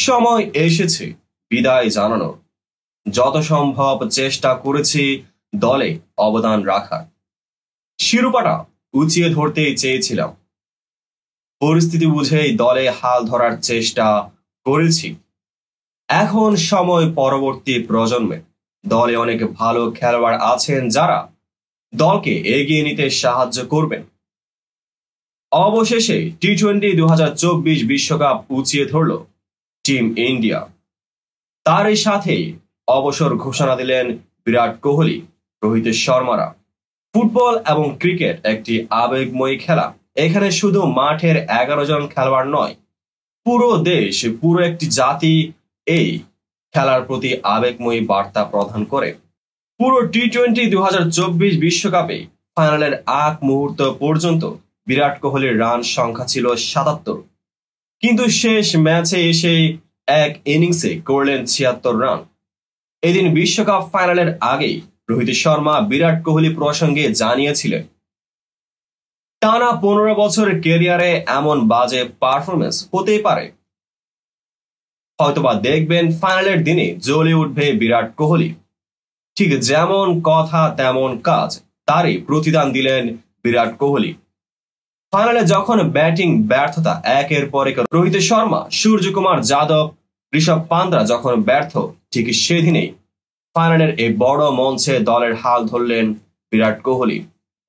সময় এসেছে বিদায় জানানোর। যত সম্ভব চেষ্টা করেছি দলে অবদান রাখার। শিরোপাটা উঁচিয়ে ধরতেই চেয়েছিলাম। পরিস্থিতি বুঝেই দলে হাল ধরার চেষ্টা করেছি। এখন সময় পরবর্তী প্রজন্মের। দলে অনেক ভালো খেলোয়াড় আছেন যারা দলকে এগিয়ে নিতে সাহায্য করবেন। অবশেষে টি-20 2024 বিশ্বকাপ উঁচিয়ে ধরল টিম ইন্ডিয়া। তারই সাথে অবসর ঘোষণা দিলেন বিরাট কোহলি, রোহিত শর্মারা। ফুটবল এবং ক্রিকেট একটি আবেগময়ী খেলা। এখানে শুধু মাঠের 11 জন খেলোয়াড় নয়, পুরো দেশ, পুরো একটি জাতি এই খেলার প্রতি আবেগময়ী বার্তা প্রদান করে। পুরো টি-20 2024 বিশ্বকাপে ফাইনালের আগ মুহূর্ত পর্যন্ত বিরাট কোহলির রান সংখ্যা ছিল 77, কিন্তু শেষ ম্যাচে এসে এক ইনিংসে করলেন 76 রান। এদিন বিশ্বকাপ ফাইনালের আগেই রোহিত শর্মা বিরাট কোহলি প্রসঙ্গে জানিয়েছিলেন, টানা 15 বছর ক্যারিয়ারে এমন বাজে পারফরমেন্স হতেই পারে। হয়তোবা দেখবেন ফাইনালের দিনে জ্বলে উঠবে বিরাট কোহলি। ঠিক যেমন কথা তেমন কাজ, তারই প্রতিদান দিলেন বিরাট কোহলি। ফাইনালে যখন ব্যাটিং ব্যর্থতা একের পর এক, রোহিত শর্মা, সূর্যকুমার যাদব, ঋষভ পান্থরা যখন ব্যর্থ, ঠিক সেদিনেই ফাইনালের এই বড় মঞ্চে দলের হাল ধরলেন বিরাট কোহলি।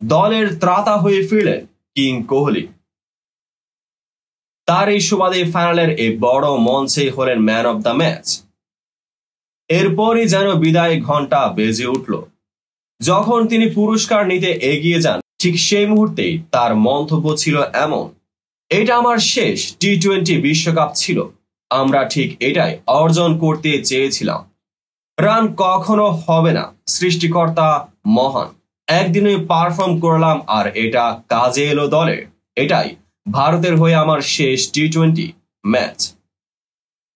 দলের ত্রাতা হয়ে ফিরলেন কিং কোহলি। তার এই সুবাদে ফাইনালের এই বড় মঞ্চে হলেন ম্যান অব দ্য ম্যাচ। এরপরই যেন বিদায় ঘন্টা বেজে উঠল। যখন তিনি পুরস্কার নিতে এগিয়ে যান, ঠিক সেই মুহূর্তেই তার মন্তব্য ছিল এমন, এটা আমার শেষ টি-20 বিশ্বকাপ ছিল। আমরা ঠিক এটাই অর্জন করতে চেয়েছিলাম। রান কখনো হবে না, সৃষ্টিকর্তা মহান। একদিনে পারফর্ম করলাম আর এটা কাজে এলো দলের। এটাই ভারতের হয়ে আমার শেষ টি-20 ম্যাচ।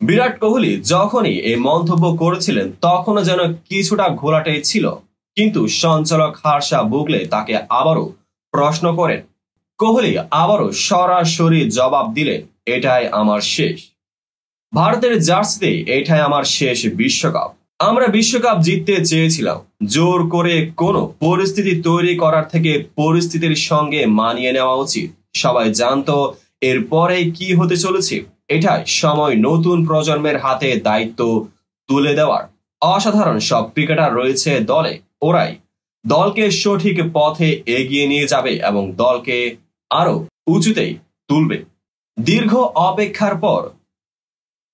বিরাট কোহলি যখনই এই মন্তব্য করেছিলেন তখনও যেন কিছুটা ঘোলাটে ছিল, কিন্তু সঞ্চালক হার্ষা বুগলে তাকে আবারও প্রশ্ন করেন। কোহলি আবারও সরাসরি জবাব দিলেন, এটাই আমার শেষ। ভারতের জার্সিতে এটাই আমার শেষ বিশ্বকাপ। আমরা বিশ্বকাপ জিততে চেয়েছিলাম। জোর করে কোনো পরিস্থিতি তৈরি করার থেকে পরিস্থিতির সঙ্গে মানিয়ে নেওয়া উচিত। সবাই জানতো এরপরে কি হতে চলেছে। এটাই সময় নতুন প্রজন্মের হাতে দায়িত্ব তুলে দেওয়ার। অসাধারণ সব ক্রিকেটার রয়েছে দলে। ওরাই দলকে সঠিক পথে এগিয়ে নিয়ে যাবে এবং দলকে আরো উঁচুতেই তুলবে। দীর্ঘ অপেক্ষার পর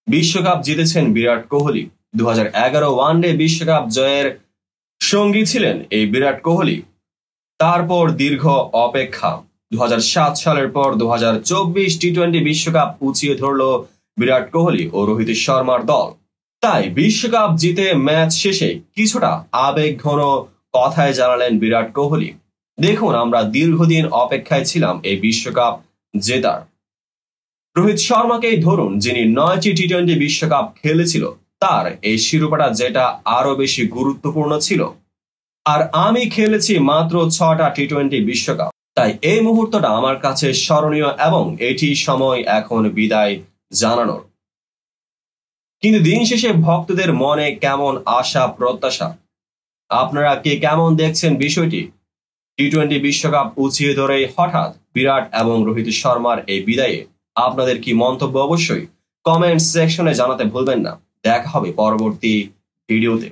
বিশ্বকাপ জিতেছেন বিরাট কোহলি। 2011 ওয়ানডে বিশ্বকাপ জয়ের সঙ্গী ছিলেন এই বিরাট কোহলি। তারপর দীর্ঘ অপেক্ষা। 2007 সালের পর 2024 টি-20 বিশ্বকাপ উঁচিয়ে ধরল বিরাট কোহলি ও রোহিত শর্মার দল। তাই বিশ্বকাপ জিতে ম্যাচ শেষে কিছুটা আবেগঘন কথায় জানালেন বিরাট কোহলি। দেখুন, আমরা দীর্ঘদিন অপেক্ষায় ছিলাম এই বিশ্বকাপ জেতার। রোহিত শর্মাকেই ধরুন, যিনি 9টি টি-20 বিশ্বকাপ খেলেছিল, তার এই শিরোপাটা যেটা আরো বেশি গুরুত্বপূর্ণ ছিল। আর আমি খেলেছি মাত্র 6টা টি-20 বিশ্বকাপ। তাই এই মুহূর্তটা আমার কাছে স্মরণীয় এবং এটি সময় এখন বিদায় জানানোর। কিন্তু দিন শেষে ভক্তদের মনে কেমন আশা প্রত্যাশা, আপনারা কে কেমন দেখছেন বিষয়টি? টি-20 বিশ্বকাপ উঁচিয়ে ধরে হঠাৎ বিরাট এবং রোহিত শর্মার এই বিদায়ে আপনাদের কি মন্তব্য অবশ্যই কমেন্ট সেকশনে জানাতে ভুলবেন না। দেখা হবে পরবর্তী ভিডিওতে।